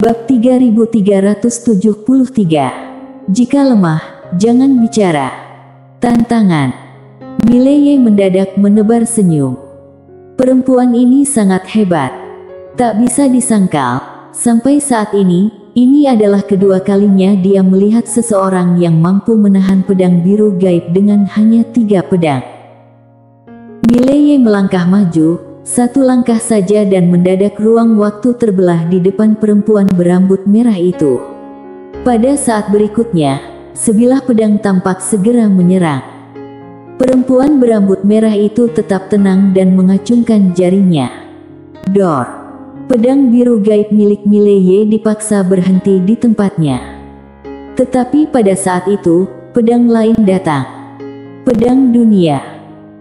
Bab 3373. Jika lemah, jangan bicara. Tantangan. Mileye mendadak menebar senyum. Perempuan ini sangat hebat. Tak bisa disangkal, sampai saat ini adalah kedua kalinya dia melihat seseorang yang mampu menahan pedang biru gaib dengan hanya 3 pedang. Mileye melangkah maju, 1 langkah saja dan mendadak ruang waktu terbelah di depan perempuan berambut merah itu. Pada saat berikutnya, sebilah pedang tampak segera menyerang. Perempuan berambut merah itu tetap tenang dan mengacungkan jarinya. Dor! Pedang biru gaib milik Mileye dipaksa berhenti di tempatnya. Tetapi pada saat itu, pedang lain datang. Pedang dunia.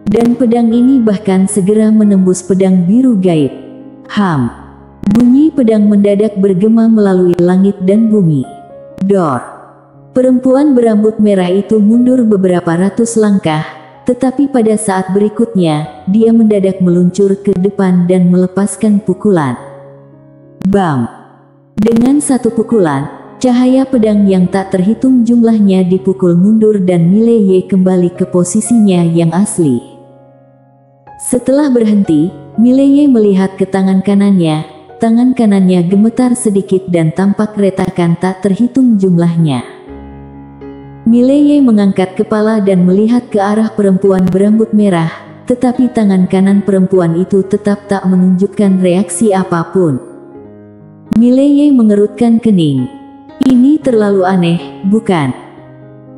Dan pedang ini bahkan segera menembus pedang biru gaib. Ham! Bunyi pedang mendadak bergema melalui langit dan bumi. Dor! Perempuan berambut merah itu mundur beberapa ratus langkah, tetapi pada saat berikutnya, dia mendadak meluncur ke depan dan melepaskan pukulan. Bam! Dengan 1 pukulan, cahaya pedang yang tak terhitung jumlahnya dipukul mundur dan Mileye kembali ke posisinya yang asli. Setelah berhenti, Mileye melihat ke tangan kanannya gemetar sedikit dan tampak retakan tak terhitung jumlahnya. Mileye mengangkat kepala dan melihat ke arah perempuan berambut merah, tetapi tangan kanan perempuan itu tetap tak menunjukkan reaksi apapun. Mileye mengerutkan kening. Ini terlalu aneh, bukan?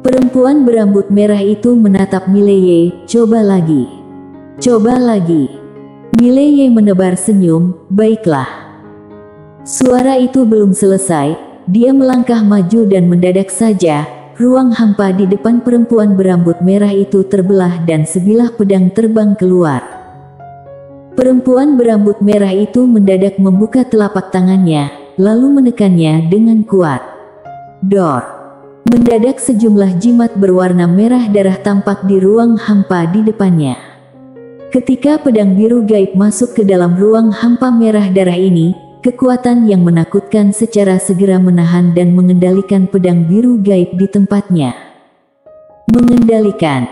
Perempuan berambut merah itu menatap Mileye. Coba lagi. Coba lagi. Mileye menebar senyum. Baiklah. Suara itu belum selesai, dia melangkah maju dan mendadak saja, ruang hampa di depan perempuan berambut merah itu terbelah dan sebilah pedang terbang keluar. Perempuan berambut merah itu mendadak membuka telapak tangannya, lalu menekannya dengan kuat. Dor! Mendadak sejumlah jimat berwarna merah darah tampak di ruang hampa di depannya. Ketika pedang biru gaib masuk ke dalam ruang hampa merah darah ini, kekuatan yang menakutkan secara segera menahan dan mengendalikan pedang biru gaib di tempatnya. Mengendalikan.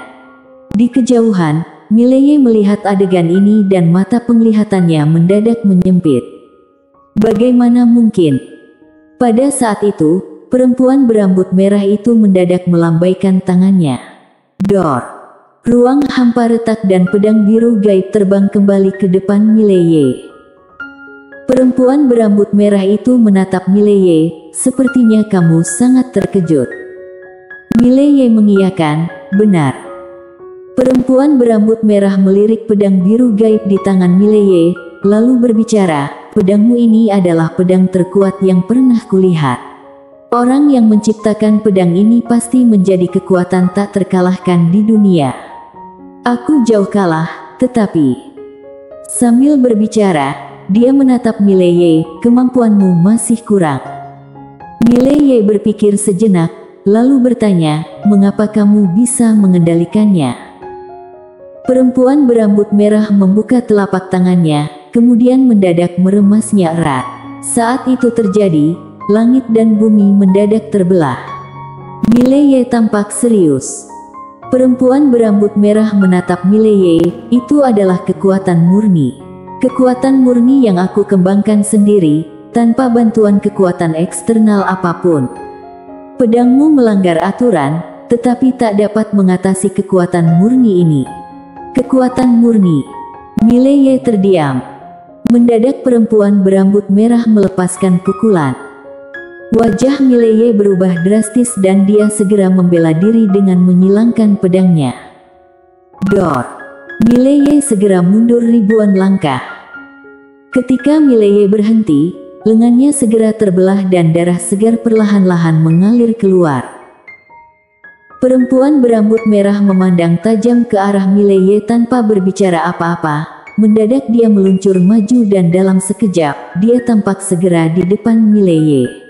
Di kejauhan, Mileye melihat adegan ini dan mata penglihatannya mendadak menyempit. Bagaimana mungkin? Pada saat itu, perempuan berambut merah itu mendadak melambaikan tangannya. Dor! Ruang hampa retak dan pedang biru gaib terbang kembali ke depan Mileye. Perempuan berambut merah itu menatap Mileye. Sepertinya kamu sangat terkejut. Mileye mengiyakan, benar. Perempuan berambut merah melirik pedang biru gaib di tangan Mileye, lalu berbicara, pedangmu ini adalah pedang terkuat yang pernah kulihat. Orang yang menciptakan pedang ini pasti menjadi kekuatan tak terkalahkan di dunia. Aku jauh kalah, tetapi... Sambil berbicara, dia menatap Mileye, kemampuanmu masih kurang. Mileye berpikir sejenak, lalu bertanya, mengapa kamu bisa mengendalikannya? Perempuan berambut merah membuka telapak tangannya, kemudian mendadak meremasnya erat. Saat itu terjadi, langit dan bumi mendadak terbelah. Mileye tampak serius. Perempuan berambut merah menatap Mileye, itu adalah kekuatan murni. Kekuatan murni yang aku kembangkan sendiri, tanpa bantuan kekuatan eksternal apapun. Pedangmu melanggar aturan, tetapi tak dapat mengatasi kekuatan murni ini. Kekuatan murni. Mileye terdiam. Mendadak perempuan berambut merah melepaskan pukulan. Wajah Mileye berubah drastis dan dia segera membela diri dengan menyilangkan pedangnya. Dor! Mileye segera mundur ribuan langkah. Ketika Mileye berhenti, lengannya segera terbelah dan darah segar perlahan-lahan mengalir keluar. Perempuan berambut merah memandang tajam ke arah Mileye tanpa berbicara apa-apa. Mendadak dia meluncur maju dan dalam sekejap, dia tampak segera di depan Mileye.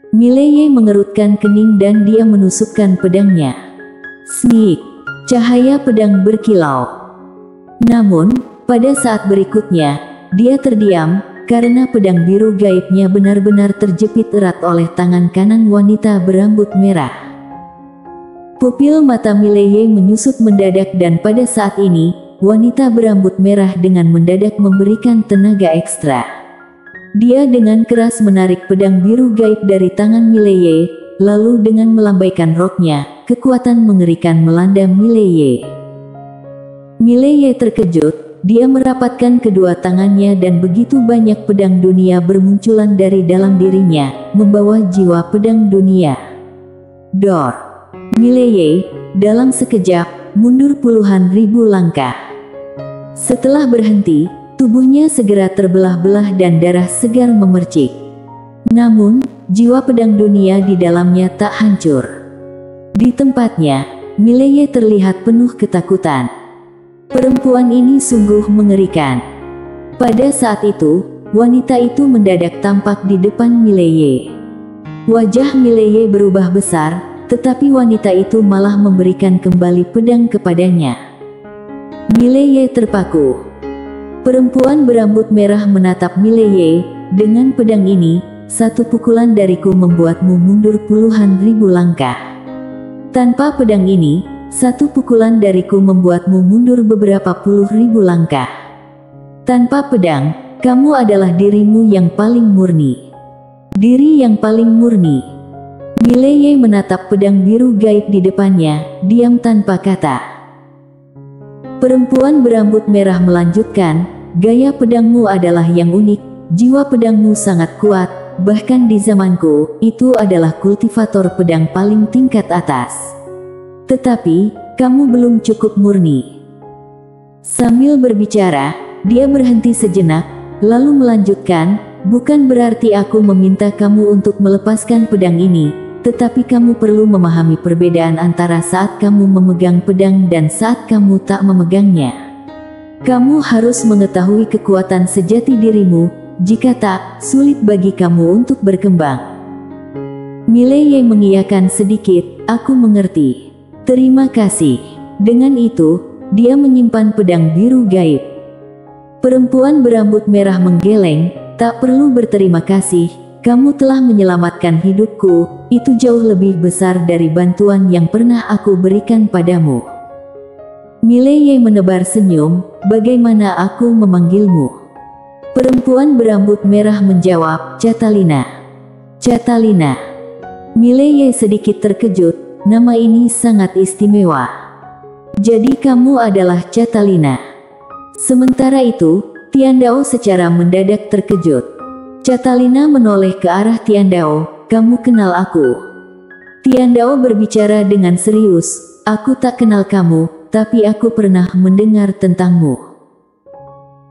Mileye mengerutkan kening dan dia menusukkan pedangnya. Snik! Cahaya pedang berkilau. Namun, pada saat berikutnya, dia terdiam, karena pedang biru gaibnya benar-benar terjepit erat oleh tangan kanan wanita berambut merah. Pupil mata Mileye menyusut mendadak dan pada saat ini, wanita berambut merah dengan mendadak memberikan tenaga ekstra. Dia dengan keras menarik pedang biru gaib dari tangan Mileye, lalu dengan melambaikan roknya, kekuatan mengerikan melanda Mileye. Mileye terkejut, dia merapatkan kedua tangannya dan begitu banyak pedang dunia bermunculan dari dalam dirinya, membawa jiwa pedang dunia. Dor! Mileye, dalam sekejap, mundur puluhan ribu langkah. Setelah berhenti, tubuhnya segera terbelah-belah dan darah segar memercik. Namun, jiwa pedang dunia di dalamnya tak hancur. Di tempatnya, Mileye terlihat penuh ketakutan. Perempuan ini sungguh mengerikan. Pada saat itu, wanita itu mendadak tampak di depan Mileye. Wajah Mileye berubah besar, tetapi wanita itu malah memberikan kembali pedang kepadanya. Mileye terpaku. Perempuan berambut merah menatap Mileye, dengan pedang ini, satu pukulan dariku membuatmu mundur puluhan ribu langkah. Tanpa pedang ini, satu pukulan dariku membuatmu mundur beberapa puluh ribu langkah. Tanpa pedang, kamu adalah dirimu yang paling murni. Diri yang paling murni. Mileye menatap pedang biru gaib di depannya, diam tanpa kata. Perempuan berambut merah melanjutkan, gaya pedangmu adalah yang unik, jiwa pedangmu sangat kuat, bahkan di zamanku, itu adalah kultivator pedang paling tingkat atas. Tetapi, kamu belum cukup murni. Sambil berbicara, dia berhenti sejenak, lalu melanjutkan, bukan berarti aku meminta kamu untuk melepaskan pedang ini, tetapi kamu perlu memahami perbedaan antara saat kamu memegang pedang dan saat kamu tak memegangnya. Kamu harus mengetahui kekuatan sejati dirimu, jika tak, sulit bagi kamu untuk berkembang. Mileye mengiyakan sedikit, aku mengerti. Terima kasih. Dengan itu, dia menyimpan pedang biru gaib. Perempuan berambut merah menggeleng, tak perlu berterima kasih, kamu telah menyelamatkan hidupku, itu jauh lebih besar dari bantuan yang pernah aku berikan padamu. Mileye menebar senyum, bagaimana aku memanggilmu? Perempuan berambut merah menjawab, Catalina. Catalina. Mileye sedikit terkejut. Nama ini sangat istimewa. Jadi kamu adalah Catalina. Sementara itu, Tiandao secara mendadak terkejut. Catalina menoleh ke arah Tiandao, kamu kenal aku? Tiandao berbicara dengan serius, aku tak kenal kamu, tapi aku pernah mendengar tentangmu.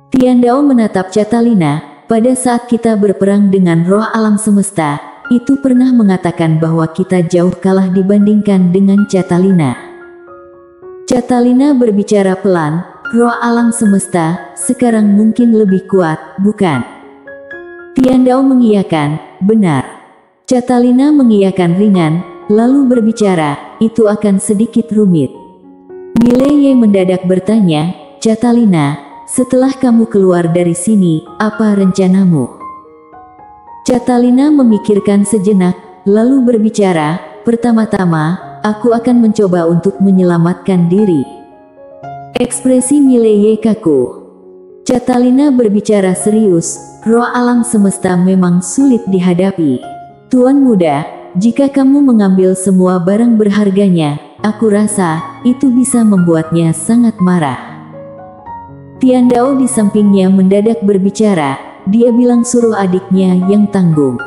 Tiandao menatap Catalina, pada saat kita berperang dengan roh alam semesta, itu pernah mengatakan bahwa kita jauh kalah dibandingkan dengan Catalina. Catalina berbicara pelan, roh alam semesta, sekarang mungkin lebih kuat, bukan? Tiandao mengiyakan, benar. Catalina mengiyakan ringan, lalu berbicara, itu akan sedikit rumit. Mileye mendadak bertanya, Catalina, setelah kamu keluar dari sini, apa rencanamu? Catalina memikirkan sejenak, lalu berbicara, pertama-tama, aku akan mencoba untuk menyelamatkan diri. Ekspresi Mileye kaku. Catalina berbicara serius, roh alam semesta memang sulit dihadapi. Tuan muda, jika kamu mengambil semua barang berharganya, aku rasa, itu bisa membuatnya sangat marah. Tiandao di sampingnya mendadak berbicara, dia bilang suruh adiknya yang tanggung.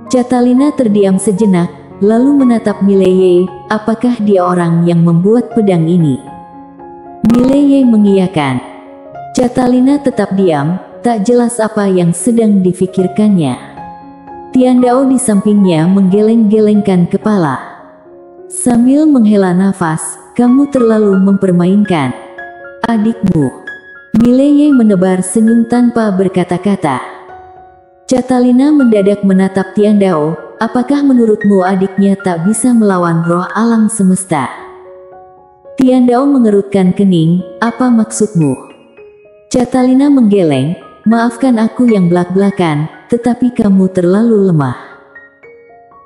Catalina terdiam sejenak, lalu menatap Mileye, apakah dia orang yang membuat pedang ini? Mileye mengiyakan. Catalina tetap diam, tak jelas apa yang sedang difikirkannya. Tiandao di sampingnya menggeleng-gelengkan kepala. Sambil menghela nafas, kamu terlalu mempermainkan adikmu. Mileye menebar senyum tanpa berkata-kata. Catalina mendadak menatap Tiandao, apakah menurutmu adiknya tak bisa melawan roh alam semesta? Tiandao mengerutkan kening, apa maksudmu? Catalina menggeleng, maafkan aku yang belak-belakan, tetapi kamu terlalu lemah.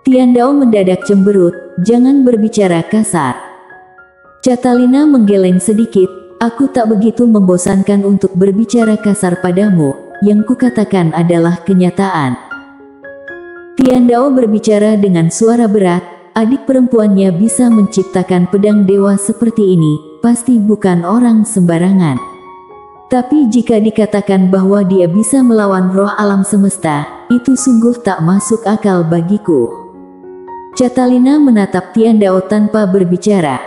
Tian Dao mendadak cemberut, jangan berbicara kasar. Catalina menggeleng sedikit, aku tak begitu membosankan untuk berbicara kasar padamu, yang kukatakan adalah kenyataan. Tian Dao berbicara dengan suara berat, adik perempuannya bisa menciptakan pedang dewa seperti ini, pasti bukan orang sembarangan. Tapi jika dikatakan bahwa dia bisa melawan roh alam semesta, itu sungguh tak masuk akal bagiku. Catalina menatap Tian Dao tanpa berbicara.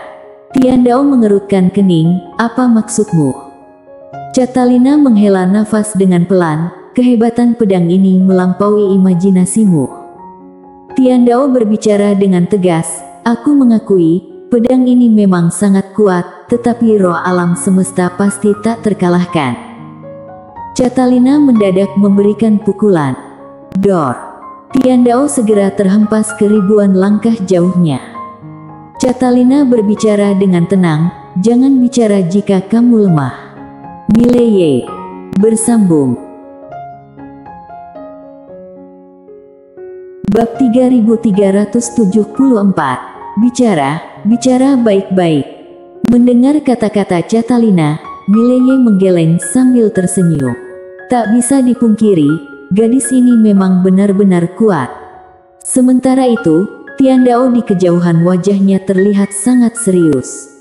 Tian Dao mengerutkan kening, apa maksudmu? Catalina menghela nafas dengan pelan, kehebatan pedang ini melampaui imajinasimu. Tian Dao berbicara dengan tegas, aku mengakui, pedang ini memang sangat kuat, tetapi roh alam semesta pasti tak terkalahkan. Catalina mendadak memberikan pukulan. Dor! Tian Dao segera terhempas ke ribuan langkah jauhnya. Catalina berbicara dengan tenang, jangan bicara jika kamu lemah. Mileye bersambung. Bab 3374. Bicara baik-baik. Mendengar kata-kata Catalina, Mileye menggeleng sambil tersenyum. Tak bisa dipungkiri, gadis ini memang benar-benar kuat. Sementara itu, Tian Dao di kejauhan wajahnya terlihat sangat serius.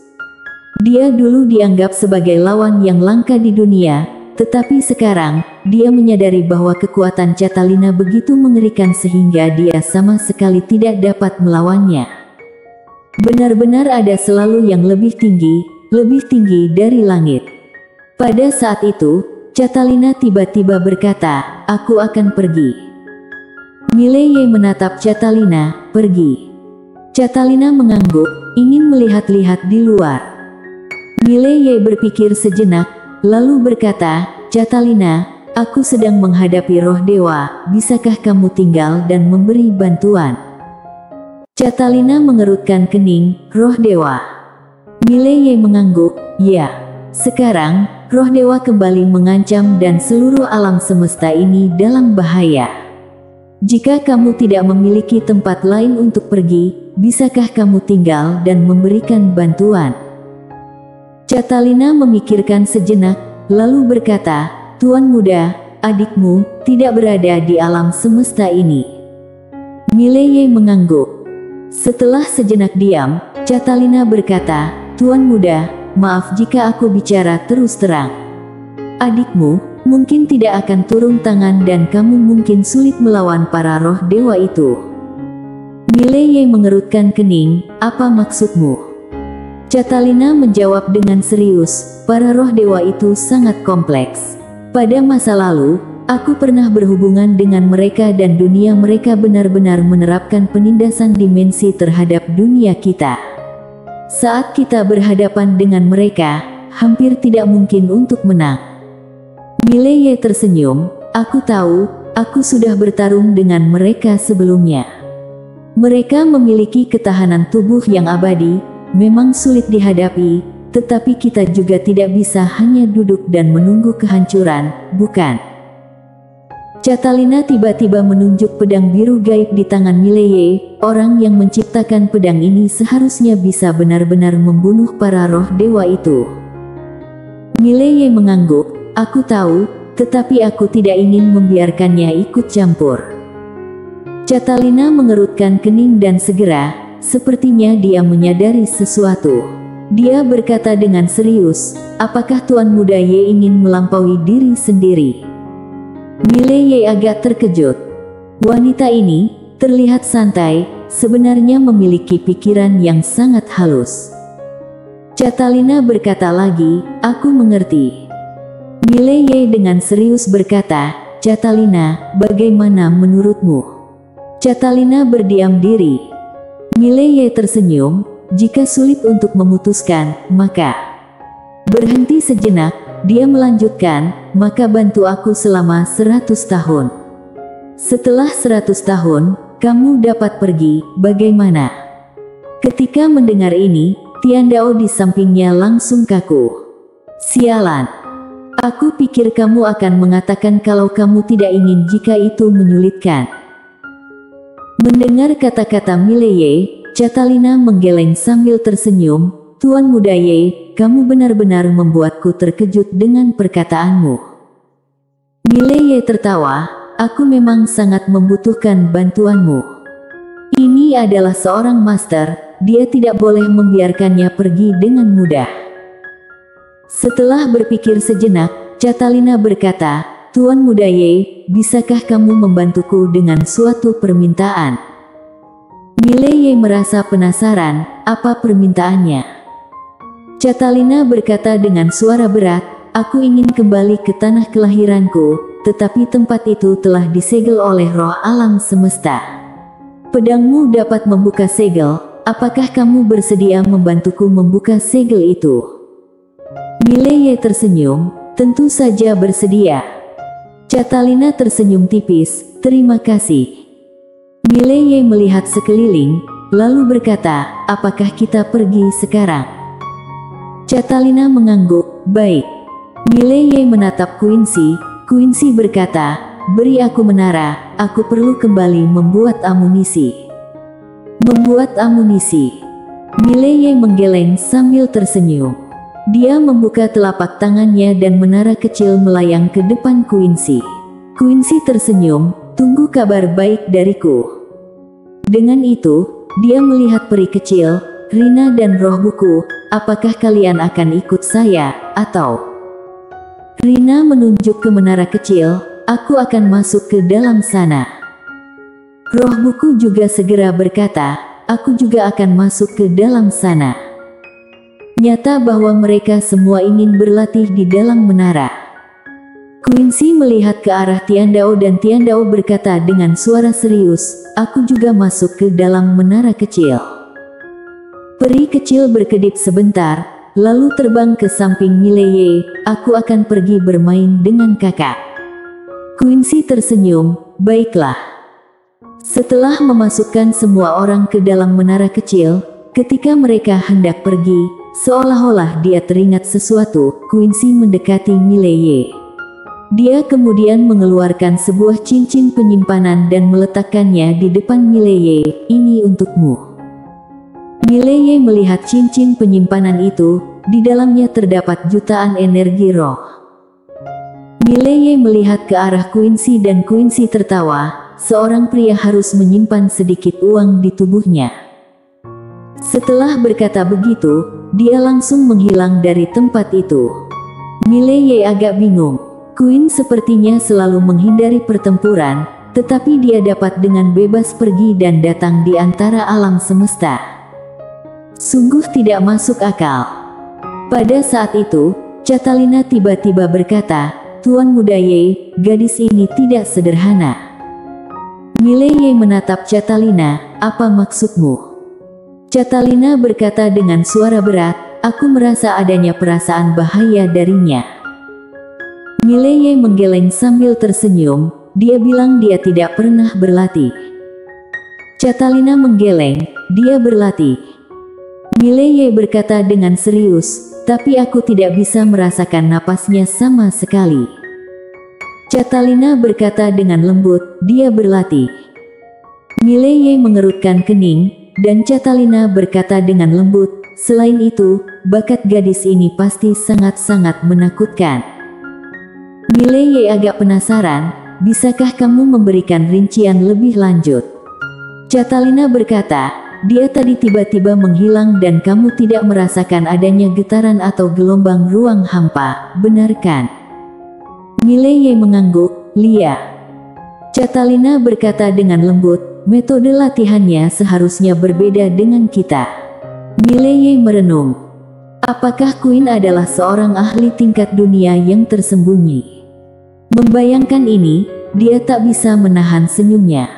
Dia dulu dianggap sebagai lawan yang langka di dunia, tetapi sekarang, dia menyadari bahwa kekuatan Catalina begitu mengerikan sehingga dia sama sekali tidak dapat melawannya. Benar-benar ada selalu yang lebih tinggi dari langit. Pada saat itu, Catalina tiba-tiba berkata, aku akan pergi. Mileye menatap Catalina, pergi. Catalina mengangguk, ingin melihat-lihat di luar. Mileye berpikir sejenak, lalu berkata, Catalina, aku sedang menghadapi roh dewa, bisakah kamu tinggal dan memberi bantuan? Catalina mengerutkan kening, roh dewa. Mileye mengangguk, ya. Sekarang, roh dewa kembali mengancam dan seluruh alam semesta ini dalam bahaya. Jika kamu tidak memiliki tempat lain untuk pergi, bisakah kamu tinggal dan memberikan bantuan? Catalina memikirkan sejenak, lalu berkata, Tuan muda, adikmu, tidak berada di alam semesta ini. Mileye mengangguk. Setelah sejenak diam, Catalina berkata, Tuan muda, maaf jika aku bicara terus terang. Adikmu, mungkin tidak akan turun tangan dan kamu mungkin sulit melawan para roh dewa itu. Mileye mengerutkan kening, apa maksudmu? Catalina menjawab dengan serius, para roh dewa itu sangat kompleks. Pada masa lalu, aku pernah berhubungan dengan mereka dan dunia mereka benar-benar menerapkan penindasan dimensi terhadap dunia kita. Saat kita berhadapan dengan mereka, hampir tidak mungkin untuk menang. Mileye tersenyum, aku tahu, aku sudah bertarung dengan mereka sebelumnya. Mereka memiliki ketahanan tubuh yang abadi, memang sulit dihadapi, tetapi kita juga tidak bisa hanya duduk dan menunggu kehancuran, bukan? Catalina tiba-tiba menunjuk pedang biru gaib di tangan Mileye, orang yang menciptakan pedang ini seharusnya bisa benar-benar membunuh para roh dewa itu. Mileye mengangguk, aku tahu, tetapi aku tidak ingin membiarkannya ikut campur. Catalina mengerutkan kening dan segera, sepertinya dia menyadari sesuatu. Dia berkata dengan serius, apakah Tuan Muda Ye ingin melampaui diri sendiri? Mileye agak terkejut. Wanita ini terlihat santai, sebenarnya memiliki pikiran yang sangat halus. Catalina berkata lagi, aku mengerti. Mileye dengan serius berkata, Catalina, bagaimana menurutmu? Catalina berdiam diri. Mileye tersenyum, jika sulit untuk memutuskan, maka berhenti sejenak. Dia melanjutkan, maka bantu aku selama 100 tahun. Setelah 100 tahun, kamu dapat pergi, bagaimana? Ketika mendengar ini, Tian Dao di sampingnya langsung kaku. Sialan. Aku pikir kamu akan mengatakan kalau kamu tidak ingin jika itu menyulitkan. Mendengar kata-kata Mileye, Catalina menggeleng sambil tersenyum. Tuan Muda Ye, kamu benar-benar membuatku terkejut dengan perkataanmu. Mileye tertawa, aku memang sangat membutuhkan bantuanmu. Ini adalah seorang master, dia tidak boleh membiarkannya pergi dengan mudah. Setelah berpikir sejenak, Catalina berkata, Tuan Muda Ye, bisakah kamu membantuku dengan suatu permintaan? Mileye merasa penasaran, apa permintaannya? Catalina berkata dengan suara berat, aku ingin kembali ke tanah kelahiranku, tetapi tempat itu telah disegel oleh roh alam semesta. Pedangmu dapat membuka segel, apakah kamu bersedia membantuku membuka segel itu? Mileye tersenyum, tentu saja bersedia. Catalina tersenyum tipis, terima kasih. Mileye melihat sekeliling, lalu berkata, apakah kita pergi sekarang? Catalina mengangguk, baik. Mileye menatap Quincy, Quincy berkata, beri aku menara, aku perlu kembali membuat amunisi. Membuat amunisi. Mileye menggeleng sambil tersenyum. Dia membuka telapak tangannya dan menara kecil melayang ke depan Quincy. Quincy tersenyum, tunggu kabar baik dariku. Dengan itu, dia melihat peri kecil, Rina dan roh buku, apakah kalian akan ikut saya, atau? Rina menunjuk ke menara kecil, aku akan masuk ke dalam sana. Roh buku juga segera berkata, aku juga akan masuk ke dalam sana. Nyata bahwa mereka semua ingin berlatih di dalam menara. Quincy melihat ke arah Tiandao dan Tiandao berkata dengan suara serius, aku juga masuk ke dalam menara kecil. Peri kecil berkedip sebentar, lalu terbang ke samping Mileye, aku akan pergi bermain dengan kakak. Quincy tersenyum, baiklah. Setelah memasukkan semua orang ke dalam menara kecil, ketika mereka hendak pergi, seolah-olah dia teringat sesuatu, Quincy mendekati Mileye. Dia kemudian mengeluarkan sebuah cincin penyimpanan dan meletakkannya di depan Mileye, ini untukmu. Mileye melihat cincin penyimpanan itu, di dalamnya terdapat jutaan energi roh. Mileye melihat ke arah Quincy dan Quincy tertawa, seorang pria harus menyimpan sedikit uang di tubuhnya. Setelah berkata begitu, dia langsung menghilang dari tempat itu. Mileye agak bingung. Queen sepertinya selalu menghindari pertempuran, tetapi dia dapat dengan bebas pergi dan datang di antara alam semesta. Sungguh tidak masuk akal. Pada saat itu, Catalina tiba-tiba berkata, Tuan Muda Ye, gadis ini tidak sederhana. Mileye menatap Catalina, apa maksudmu? Catalina berkata dengan suara berat, aku merasa adanya perasaan bahaya darinya. Mileye menggeleng sambil tersenyum, dia bilang dia tidak pernah berlatih. Catalina menggeleng, dia berlatih. Mileye berkata dengan serius, tapi aku tidak bisa merasakan napasnya sama sekali. Catalina berkata dengan lembut, dia berlatih. Mileye mengerutkan kening, dan Catalina berkata dengan lembut, selain itu, bakat gadis ini pasti sangat-sangat menakutkan. Mileye agak penasaran, bisakah kamu memberikan rincian lebih lanjut? Catalina berkata, dia tadi tiba-tiba menghilang dan kamu tidak merasakan adanya getaran atau gelombang ruang hampa, benar kan? Mileye mengangguk, Lia. Catalina berkata dengan lembut, metode latihannya seharusnya berbeda dengan kita. Mileye merenung. Apakah Queen adalah seorang ahli tingkat dunia yang tersembunyi? Membayangkan ini, dia tak bisa menahan senyumnya.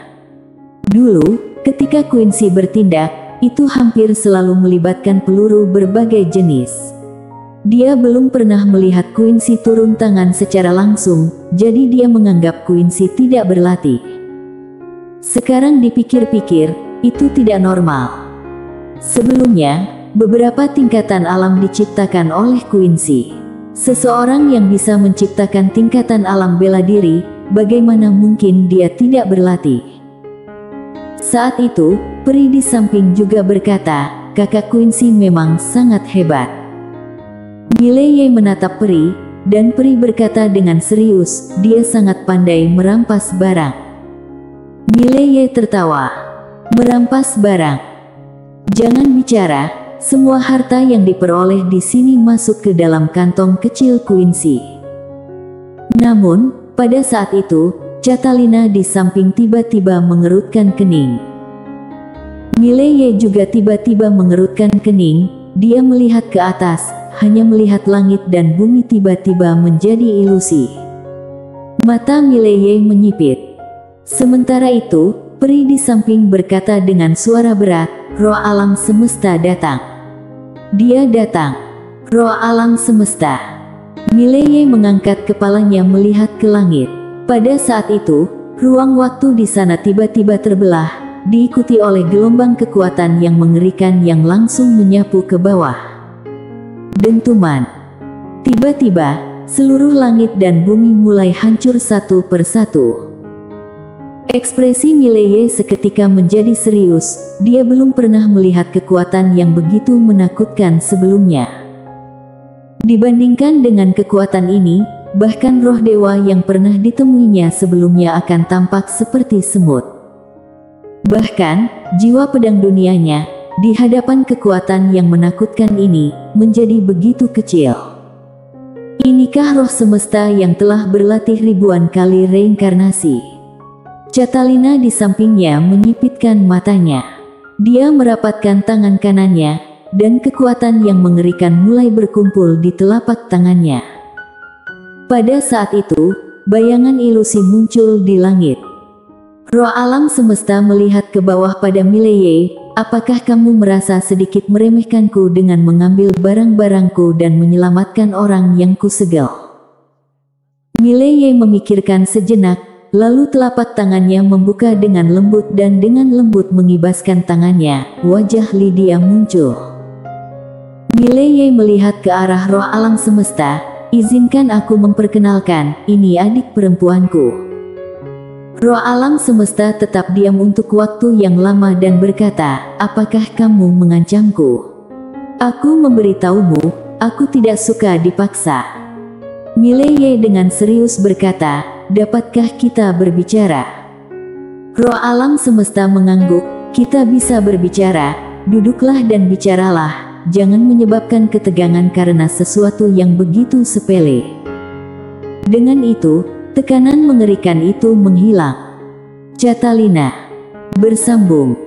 Dulu, ketika Quincy bertindak, itu hampir selalu melibatkan peluru berbagai jenis. Dia belum pernah melihat Quincy turun tangan secara langsung, jadi dia menganggap Quincy tidak berlatih. Sekarang dipikir-pikir, itu tidak normal. Sebelumnya, beberapa tingkatan alam diciptakan oleh Quincy. Seseorang yang bisa menciptakan tingkatan alam bela diri, bagaimana mungkin dia tidak berlatih? Saat itu, peri di samping juga berkata, kakak Quincy memang sangat hebat. Mileye menatap peri, dan peri berkata dengan serius, dia sangat pandai merampas barang. Mileye tertawa. Merampas barang? Jangan bicara. Semua harta yang diperoleh di sini masuk ke dalam kantong kecil Quincy. Namun, pada saat itu, Catalina di samping tiba-tiba mengerutkan kening. Mileye juga tiba-tiba mengerutkan kening. Dia melihat ke atas, hanya melihat langit dan bumi tiba-tiba menjadi ilusi. Mata Mileye menyipit. Sementara itu, peri di samping berkata dengan suara berat, roh alam semesta datang. Dia datang. Roh alam semesta. Mileye mengangkat kepalanya melihat ke langit. Pada saat itu, ruang waktu di sana tiba-tiba terbelah, diikuti oleh gelombang kekuatan yang mengerikan yang langsung menyapu ke bawah. Dentuman. Tiba-tiba, seluruh langit dan bumi mulai hancur satu persatu. Ekspresi Mileye seketika menjadi serius, dia belum pernah melihat kekuatan yang begitu menakutkan sebelumnya. Dibandingkan dengan kekuatan ini, bahkan roh dewa yang pernah ditemuinya sebelumnya akan tampak seperti semut. Bahkan, jiwa pedang dunianya, di hadapan kekuatan yang menakutkan ini, menjadi begitu kecil. Inikah roh semesta yang telah berlatih ribuan kali reinkarnasi? Catalina di sampingnya menyipitkan matanya. Dia merapatkan tangan kanannya, dan kekuatan yang mengerikan mulai berkumpul di telapak tangannya. Pada saat itu, bayangan ilusi muncul di langit. Roh alam semesta melihat ke bawah pada Mileye. Apakah kamu merasa sedikit meremehkanku dengan mengambil barang-barangku dan menyelamatkan orang yang kusegel? Mileye memikirkan sejenak. Lalu telapak tangannya membuka dengan lembut dan dengan lembut mengibaskan tangannya, wajah Lydia muncul. Mileye melihat ke arah roh alam semesta, izinkan aku memperkenalkan, ini adik perempuanku. Roh alam semesta tetap diam untuk waktu yang lama dan berkata, apakah kamu mengancamku? Aku memberitahumu, aku tidak suka dipaksa. Mileye dengan serius berkata, dapatkah kita berbicara? Roh alam semesta mengangguk, kita bisa berbicara, duduklah dan bicaralah, jangan menyebabkan ketegangan karena sesuatu yang begitu sepele. Dengan itu, tekanan mengerikan itu menghilang. Catalina bersambung.